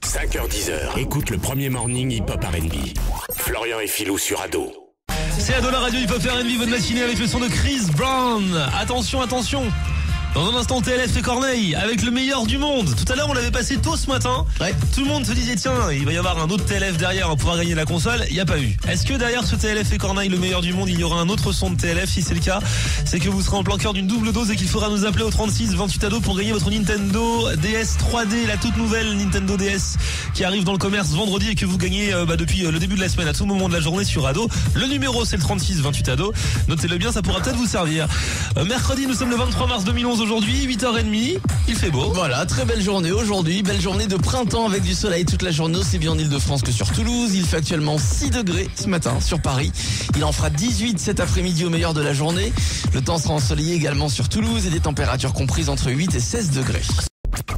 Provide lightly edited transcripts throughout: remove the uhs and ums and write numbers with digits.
5h-10h, écoute le premier morning hip-hop R&B. Florian et Philou sur Ado. C'est Ado, la radio hip-hop R&B, votre matinée avec le son de Chris Brown. Attention, attention. Dans un instant, TLF et Corneille avec le meilleur du monde. Tout à l'heure, on l'avait passé tôt ce matin. Ouais. Tout le monde se disait, tiens, il va y avoir un autre TLF derrière, on pourra gagner la console. Il n'y a pas eu. Est-ce que derrière ce TLF et Corneille, le meilleur du monde, il y aura un autre son de TLF? Si c'est le cas, c'est que vous serez en plein cœur d'une double dose et qu'il faudra nous appeler au 36 28 Ado pour gagner votre Nintendo DS 3D, la toute nouvelle Nintendo DS qui arrive dans le commerce vendredi et que vous gagnez depuis le début de la semaine à tout moment de la journée sur Ado. Le numéro, c'est le 36 28 Ado. Notez-le bien, ça pourra peut-être vous servir. Mercredi, nous sommes le 23 mars 2011 aujourd'hui, 8h30. Il fait beau. Voilà, très belle journée aujourd'hui, belle journée de printemps avec du soleil toute la journée, aussi bien en Ile-de-France que sur Toulouse. Il fait actuellement 6 degrés ce matin sur Paris. Il en fera 18 cet après-midi au meilleur de la journée. Le temps sera ensoleillé également sur Toulouse et des températures comprises entre 8 et 16 degrés.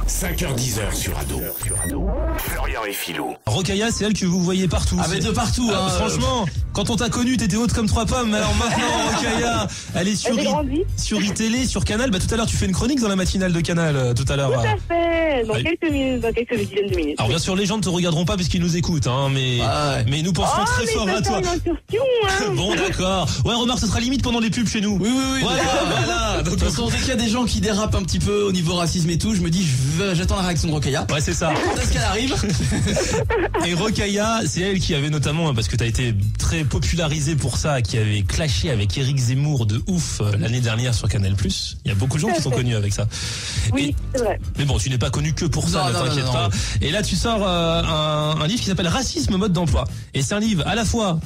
5h-10h sur Ado. Florian et Philou. Rokhaya, c'est elle que vous voyez partout. Ah mais de partout. Franchement, quand on t'a connu, t'étais haute comme 3 pommes. Alors maintenant, Rokhaya, elle est sur iTélé, sur Canal. Tout à l'heure, tu fais une chronique dans la matinale de Canal. Tout à l'heure. Tout à fait. Dans quelques minutes, dans quelques dizaines de minutes. Alors bien sûr, les gens ne te regarderont pas parce qu'ils nous écoutent, hein, mais nous penserons très fort à toi. Bon, d'accord. Ouais, remarque, ce sera limite pendant les pubs chez nous. Oui. Voilà. De toute façon, dès qu'il y a des gens qui dérapent un petit peu au niveau racisme et tout, je me dis, j'attends la réaction de Rokhaya. Ouais, c'est ça. Quand est-ce qu'elle arrive? Et Rokhaya, c'est elle qui avait notamment, parce que t'as été très popularisé pour ça, qui avait clashé avec Éric Zemmour de ouf l'année dernière sur Canal+. Il y a beaucoup de gens qui sont connus avec ça. Oui, c'est vrai. Mais bon, tu n'es pas connu que pour ça, ne t'inquiète pas. Et là, tu sors un livre qui s'appelle Racisme, mode d'emploi. Et c'est un livre à la fois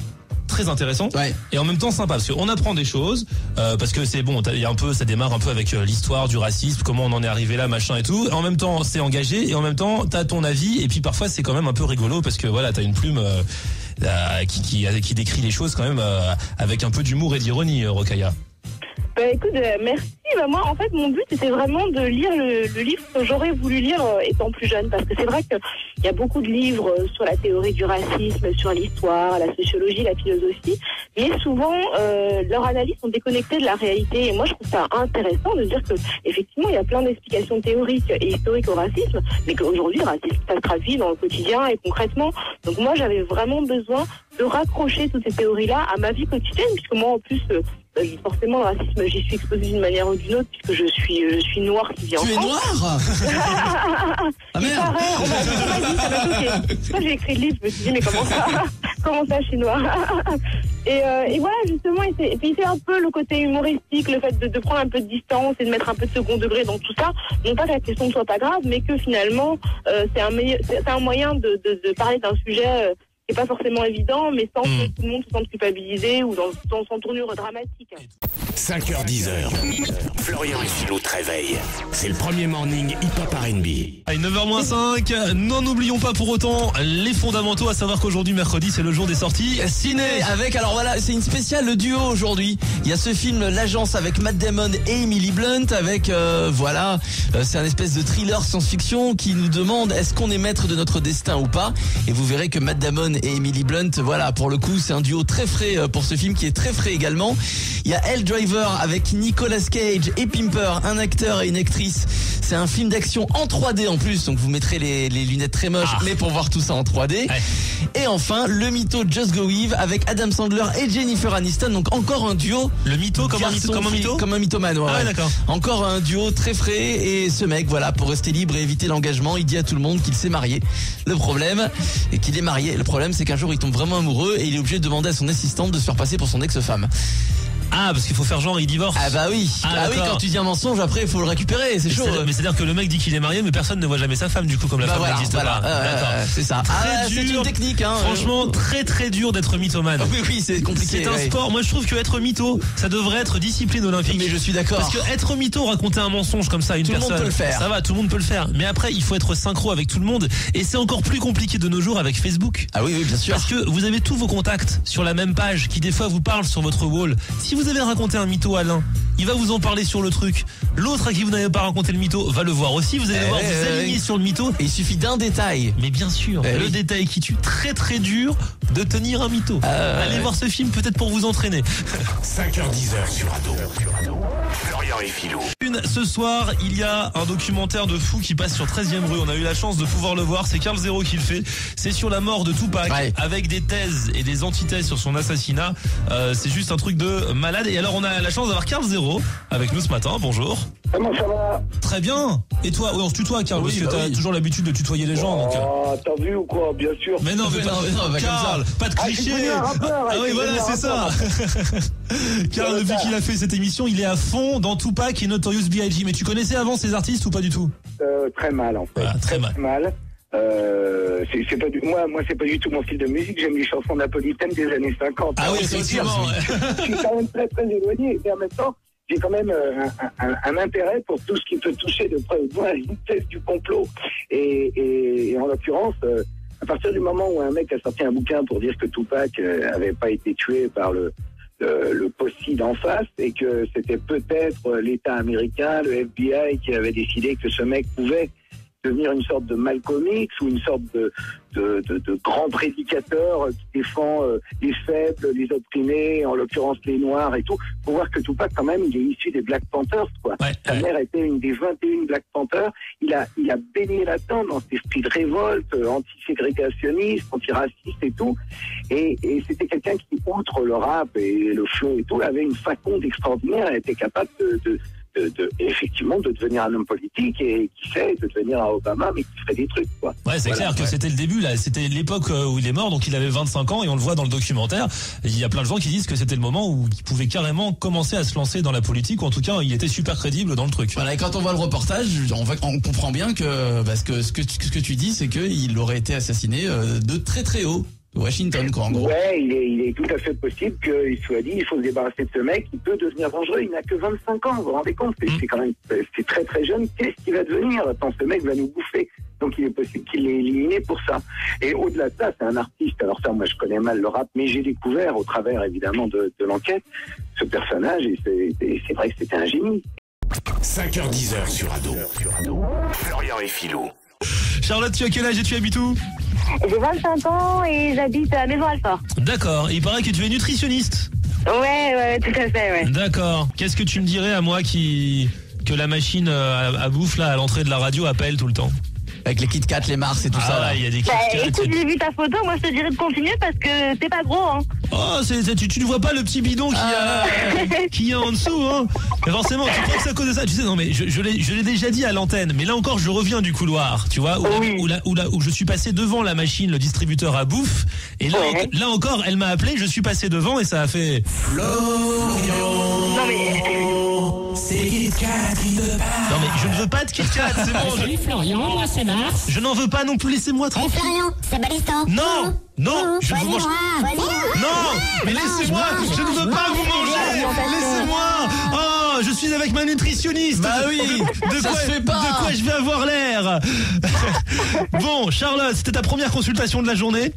très intéressant et en même temps sympa parce qu'on apprend des choses parce que c'est bon, il y a un peu, ça démarre un peu avec l'histoire du racisme, comment on en est arrivé là, machin et tout. En même temps, c'est engagé et en même temps, t'as ton avis et puis parfois c'est quand même un peu rigolo parce que voilà, t'as une plume qui décrit les choses quand même avec un peu d'humour et d'ironie, Rokhaya. Écoute, merci. Moi, en fait, mon but, c'était vraiment de lire le livre que j'aurais voulu lire étant plus jeune. Parce que c'est vrai qu'il y a beaucoup de livres sur la théorie du racisme, sur l'histoire, la sociologie, la philosophie. Mais souvent, leurs analyses sont déconnectées de la réalité. Et moi, je trouve ça intéressant de dire que, effectivement, il y a plein d'explications théoriques et historiques au racisme. Mais qu'aujourd'hui, le racisme, ça se traduit dans le quotidien et concrètement. Donc moi, j'avais vraiment besoin de raccrocher toutes ces théories-là à ma vie quotidienne. Puisque moi, en plus... forcément, le racisme, j'y suis exposée d'une manière ou d'une autre, puisque je suis noire qui vit en France. Tu es noire? Ah merde! Ça m'a choqué. Moi, j'ai écrit le livre, je me suis dit, mais comment ça, je suis noire? Et voilà, justement, et puis c'est un peu le côté humoristique, le fait de prendre un peu de distance et de mettre un peu de second degré dans tout ça. Non pas que la question ne soit pas grave, mais que finalement, c'est un moyen de parler d'un sujet qui n'est pas forcément évident, mais sans que tout le monde se sente culpabilisé ou dans son tournure dramatique. 5h-10h, Florian et Philou te réveillent. C'est le premier morning hip-hop R&B. Allez, 9h-5, n'oublions pas pour autant les fondamentaux, à savoir qu'aujourd'hui, mercredi, c'est le jour des sorties ciné. Avec, alors voilà, c'est une spéciale, le duo aujourd'hui. Il y a ce film, L'Agence, avec Matt Damon et Emily Blunt, avec, c'est un espèce de thriller science-fiction qui nous demande est-ce qu'on est maître de notre destin ou pas. Et vous verrez que Matt Damon et Emily Blunt, voilà, pour le coup, c'est un duo très frais pour ce film qui est très frais également. Il y a Elle Driver avec Nicolas Cage et Pimper, un acteur et une actrice. C'est un film d'action en 3D en plus, donc vous mettrez les lunettes très moches, mais pour voir tout ça en 3D. Ouais. Et enfin, le mytho Just Go With avec Adam Sandler et Jennifer Aniston, donc encore un duo. Le mytho comme un mytho comme un mythomane, ouais. D'accord. Encore un duo très frais et ce mec, voilà, pour rester libre et éviter l'engagement, il dit à tout le monde qu'il s'est marié. Le problème, et qu'il est marié. Le problème, c'est qu'un jour, il tombe vraiment amoureux et il est obligé de demander à son assistante de se faire passer pour son ex-femme. Ah, parce qu'il faut faire genre, il divorce. Ah bah oui. Ah oui, quand tu dis un mensonge, après, il faut le récupérer, c'est chaud. Mais c'est-à-dire que le mec dit qu'il est marié, mais personne ne voit jamais sa femme, du coup, comme la femme n'existe pas. D'accord. C'est ça. C'est une technique, hein. Franchement, très dur d'être mythomane. Oui, c'est compliqué. C'est un sport. Moi, je trouve que être mytho, ça devrait être discipline olympique. Mais je suis d'accord. Parce que être mytho, raconter un mensonge comme ça à une personne. Tout le monde peut le faire. Ça va, tout le monde peut le faire. Mais après, il faut être synchro avec tout le monde. Et c'est encore plus compliqué de nos jours avec Facebook. Ah oui, bien sûr. Parce que vous avez tous vos contacts sur la même page qui, des fois, vous parlent sur votre wall. Si vous avez raconté un mytho à l'un, il va vous en parler sur le truc. L'autre à qui vous n'avez pas raconté le mytho va le voir aussi. Vous allez devoir vous aligner sur le mytho. Et il suffit d'un détail. Mais bien sûr, le détail qui tue. Très très dur de tenir un mytho. Allez voir ce film peut-être pour vous entraîner. 5h-10h sur Ado. Florian et Philou. Ce soir, il y a un documentaire de fou qui passe sur 13e rue. On a eu la chance de pouvoir le voir. C'est Carl Zero qui le fait. C'est sur la mort de Tupac, avec des thèses et des antithèses sur son assassinat. C'est juste un truc de malade. Et alors, on a la chance d'avoir Carl Zero avec nous ce matin. Bonjour. Comment ça va? Très bien. Et toi? Oui, on se tutoie, Carl, parce que t'as toujours l'habitude de tutoyer les gens. Donc... t'as vu ou quoi? Bien sûr. Mais non, Carl, pas de cliché. Oui, voilà, c'est ça. Carl, depuis qu'il a fait cette émission, il est à fond dans Tupac et Notorious B.I.G. Mais tu connaissais avant ces artistes ou pas du tout? Très mal, en fait. Voilà, très mal. C'est pas moi, c'est pas du tout mon style de musique. J'aime les chansons napolitaines des années 50. Ah oui, effectivement. Je suis quand même très très éloigné. Et en même temps, j'ai quand même un intérêt pour tout ce qui peut toucher de près ou de loin à une thèse du complot. Et en l'occurrence, à partir du moment où un mec a sorti un bouquin pour dire que Tupac avait pas été tué par le posse d'en face et que c'était peut-être l'État américain, le FBI, qui avait décidé que ce mec pouvait devenir une sorte de Malcolm X ou une sorte de grand prédicateur qui défend les faibles, les opprimés, en l'occurrence les Noirs et tout. Faut voir que Tupac, quand même, il est issu des Black Panthers, quoi. Sa mère était une des 21 Black Panthers. Il a baigné là-dedans dans cet esprit de révolte, anti-ségrégationniste, antiraciste et tout. Et c'était quelqu'un qui, outre le rap et le flow et tout, avait une faconde extraordinaire et était capable effectivement de devenir un homme politique et qui sait de devenir un Obama, mais qui ferait des trucs, quoi. Ouais, c'est clair que c'était le début, là. C'était l'époque où il est mort, donc il avait 25 ans et on le voit dans le documentaire. Il y a plein de gens qui disent que c'était le moment où il pouvait carrément commencer à se lancer dans la politique, ou en tout cas, il était super crédible dans le truc. Voilà, et quand on voit le reportage, on comprend bien que, parce que ce que tu dis, c'est qu'il aurait été assassiné de très très haut. Washington, quoi, en gros. Ouais, il est tout à fait possible qu'il soit dit, il faut se débarrasser de ce mec, il peut devenir dangereux, il n'a que 25 ans, vous vous rendez compte, c'est quand même, c'est très très jeune, qu'est-ce qu'il va devenir? Attends, ce mec va nous bouffer. Donc il est possible qu'il l'ait éliminé pour ça. Et au-delà de ça, c'est un artiste, alors ça, moi je connais mal le rap, mais j'ai découvert, au travers évidemment de l'enquête, ce personnage, et c'est vrai que c'était un génie. 5h-10h sur Ado. Florian et Philou. Charlotte, tu as quel âge et tu habites où? J'ai 25 ans et j'habite à Maison-Alfort. D'accord, il paraît que tu es nutritionniste. Ouais, tout à fait, ouais. D'accord. Qu'est-ce que tu me dirais à moi que la machine à bouffe là à l'entrée de la radio appelle tout le temps? Avec les Kit Kat, les Mars et tout ça. Ah, il y a des Kit Kat. Écoute, j'ai vu ta photo, moi je te dirais de continuer parce que t'es pas gros, hein. Oh, tu ne vois pas le petit bidon qu'il y a en dessous, hein. Mais forcément, tu crois que c'est à cause de ça? Tu sais, non, mais je l'ai déjà dit à l'antenne, mais là encore, je reviens du couloir, tu vois, où je suis passé devant la machine, le distributeur à bouffe, et là encore, elle m'a appelé, je suis passé devant et ça a fait Florian. Non mais... C'est Kit Kat qui te parle. Non mais je ne veux pas de Kit Kat, c'est bon. Salut Florian, moi c'est Mars. Je n'en veux pas non plus, laissez-moi tranquille. Florian, c'est Balistan. Non, je vous mange. Non, mais laissez-moi, je ne veux pas vous manger. Laissez-moi. Oh, je suis avec ma nutritionniste. Bah oui, de quoi je vais avoir l'air. Bon, Charlotte, c'était ta première consultation de la journée.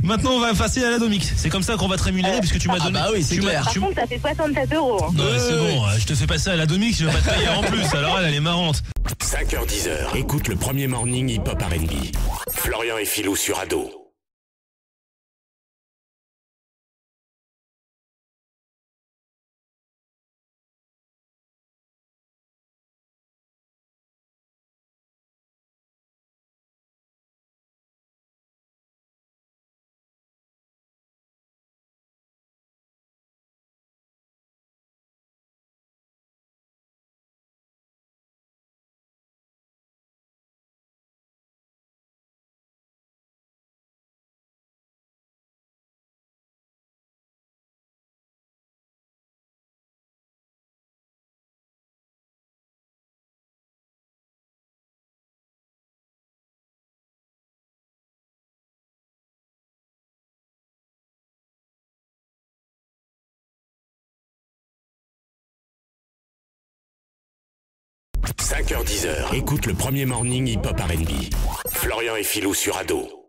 Maintenant, on va passer à l'Adomix. C'est comme ça qu'on va te rémunérer puisque tu m'as donné. Bah oui, c'est clair. Par contre, ça fait 67 €. Hein. Non, c'est bon, je te fais passer à l'Adomix, je vais pas te payer en plus. Alors elle est marrante. 5h-10h, écoute le premier morning hip-hop R&B. Florian et Philou sur Ado. « 5h-10h, écoute le premier morning hip-hop R&B. Florian et Philou sur Ado.